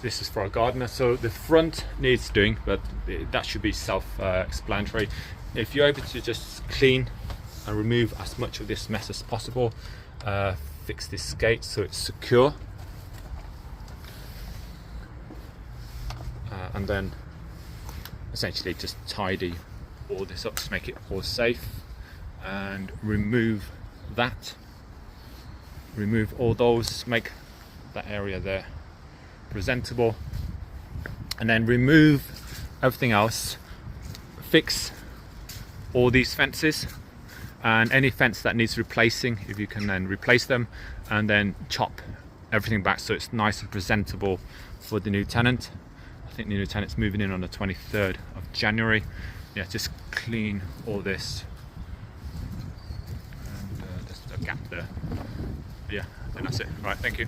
this is for a gardener. So the front needs doing, but that should be self-explanatory. If you're able to just clean and remove as much of this mess as possible, fix this gate so it's secure, and then essentially just tidy all this up to make it all safe, and remove that, remove all those, make that area there presentable, and then remove everything else, fix all these fences and any fence that needs replacing, if you can then replace them, and then chop everything back so it's nice and presentable for the new tenant. I think the new tenant's moving in on the 23rd of January. Yeah, just clean all this, and there's a gap there. Yeah, then that's it. Right, thank you.